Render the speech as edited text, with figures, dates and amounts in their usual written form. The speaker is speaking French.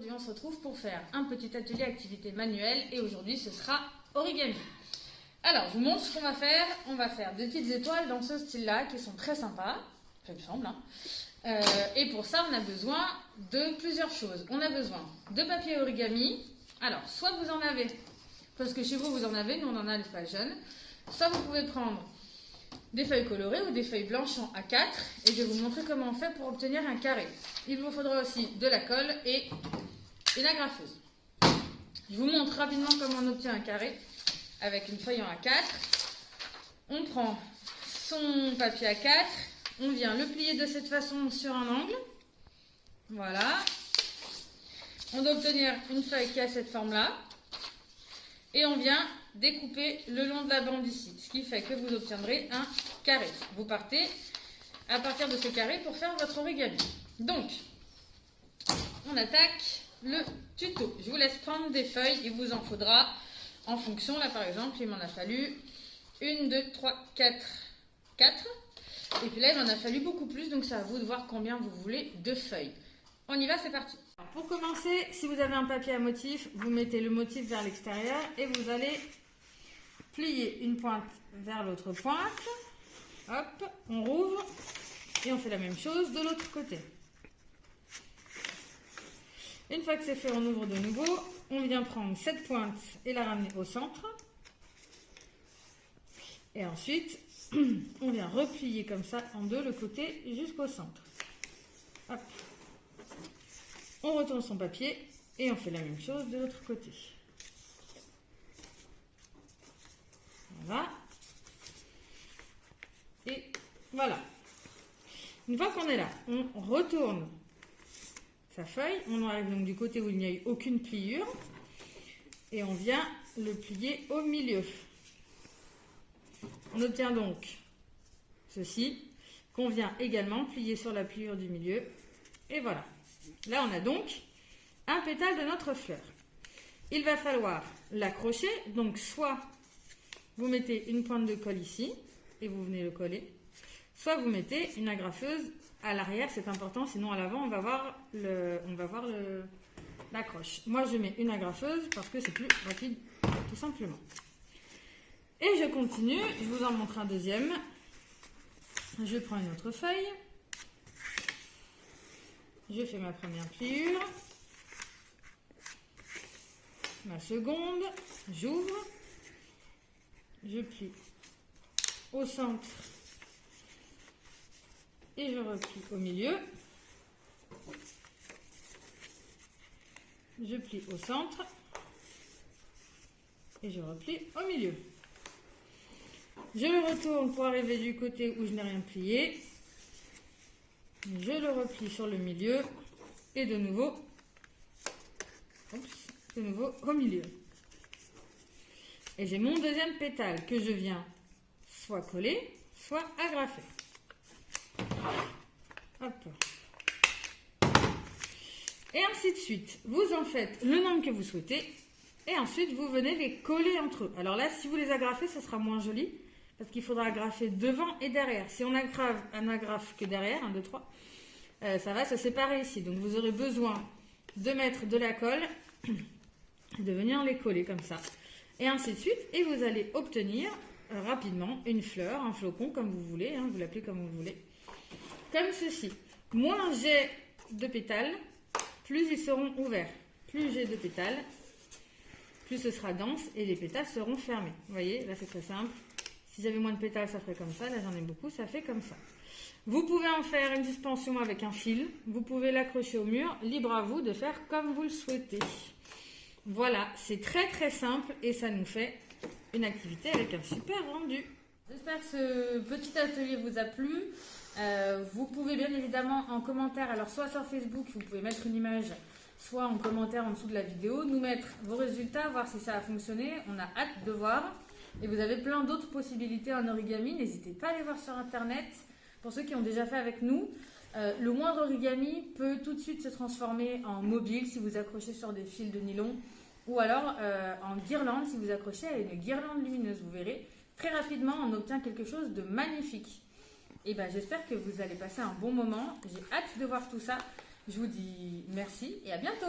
aujourd'hui on se retrouve pour faire un petit atelier activité manuelle et aujourd'hui ce sera origami. Alors je vous montre ce qu'on va faire. On va faire des petites étoiles dans ce style là qui sont très sympas, ça me semble. Et pour ça on a besoin de plusieurs choses. On a besoin de papier origami. Alors soit vous en avez, parce que chez vous vous en avez, nous on en a des pages jeunes. Soit vous pouvez prendre des feuilles colorées ou des feuilles blanches en A4 et je vais vous montrer comment on fait pour obtenir un carré. Il vous faudra aussi de la colle et une agrafeuse. Je vous montre rapidement comment on obtient un carré avec une feuille en A4. On prend son papier A4, on vient le plier de cette façon sur un angle. Voilà. On doit obtenir une feuille qui a cette forme-là. Et on vient découper le long de la bande ici, ce qui fait que vous obtiendrez un carré. Vous partez à partir de ce carré pour faire votre origami. Donc, on attaque le tuto. Je vous laisse prendre des feuilles, il vous en faudra en fonction. Là par exemple, il m'en a fallu 1, 2, 3, 4. Et puis là, il m'en a fallu beaucoup plus, donc c'est à vous de voir combien vous voulez de feuilles. On y va, c'est parti. Alors, pour commencer, si vous avez un papier à motif, vous mettez le motif vers l'extérieur et vous allez plier une pointe vers l'autre pointe. Hop, on rouvre et on fait la même chose de l'autre côté. Une fois que c'est fait, on ouvre de nouveau. On vient prendre cette pointe et la ramener au centre. Et ensuite, on vient replier comme ça en deux le côté jusqu'au centre. Hop. On retourne son papier et on fait la même chose de l'autre côté. Voilà. Et voilà. Une fois qu'on est là, on retourne sa feuille. On arrive donc du côté où il n'y a eu aucune pliure. Et on vient le plier au milieu. On obtient donc ceci, qu'on vient également plier sur la pliure du milieu. Et voilà. Là, on a donc un pétale de notre fleur. Il va falloir l'accrocher. Donc, soit vous mettez une pointe de colle ici et vous venez le coller. Soit vous mettez une agrafeuse à l'arrière, c'est important. Sinon, à l'avant, on va voir l'accroche. Moi, je mets une agrafeuse parce que c'est plus rapide, tout simplement. Et je continue. Je vous en montre un deuxième. Je prends une autre feuille. Je fais ma première pliure, ma seconde, j'ouvre, je plie au centre et je replie au milieu, je plie au centre et je replie au milieu. Je le retourne pour arriver du côté où je n'ai rien plié. Je le replie sur le milieu et de nouveau au milieu. Et j'ai mon deuxième pétale que je viens soit coller, soit agrafer. Hop. Et ainsi de suite. Vous en faites le nombre que vous souhaitez et ensuite vous venez les coller entre eux. Alors là, si vous les agrafez, ce sera moins joli. Parce qu'il faudra agrafer devant et derrière. Si on agrafe que derrière, 1, 2, 3, ça va se séparer ici. Donc vous aurez besoin de mettre de la colle, de venir les coller comme ça. Et ainsi de suite. Et vous allez obtenir rapidement une fleur, un flocon, comme vous voulez. Hein, vous l'appelez comme vous voulez. Comme ceci. Moins j'ai de pétales, plus ils seront ouverts. Plus j'ai de pétales, plus ce sera dense et les pétales seront fermés. Vous voyez, là c'est très simple. Si j'avais moins de pétales, ça ferait comme ça. Là, j'en ai beaucoup, ça fait comme ça. Vous pouvez en faire une suspension avec un fil. Vous pouvez l'accrocher au mur. Libre à vous de faire comme vous le souhaitez. Voilà, c'est très très simple et ça nous fait une activité avec un super rendu. J'espère que ce petit atelier vous a plu. Vous pouvez bien évidemment en commentaire, alors soit sur Facebook, vous pouvez mettre une image, soit en commentaire en dessous de la vidéo, nous mettre vos résultats, voir si ça a fonctionné. On a hâte de voir. Et vous avez plein d'autres possibilités en origami, n'hésitez pas à les voir sur internet. Pour ceux qui ont déjà fait avec nous, le moindre origami peut tout de suite se transformer en mobile si vous accrochez sur des fils de nylon ou alors en guirlande si vous accrochez à une guirlande lumineuse. Vous verrez, très rapidement on obtient quelque chose de magnifique. Et ben, j'espère que vous allez passer un bon moment, j'ai hâte de voir tout ça. Je vous dis merci et à bientôt.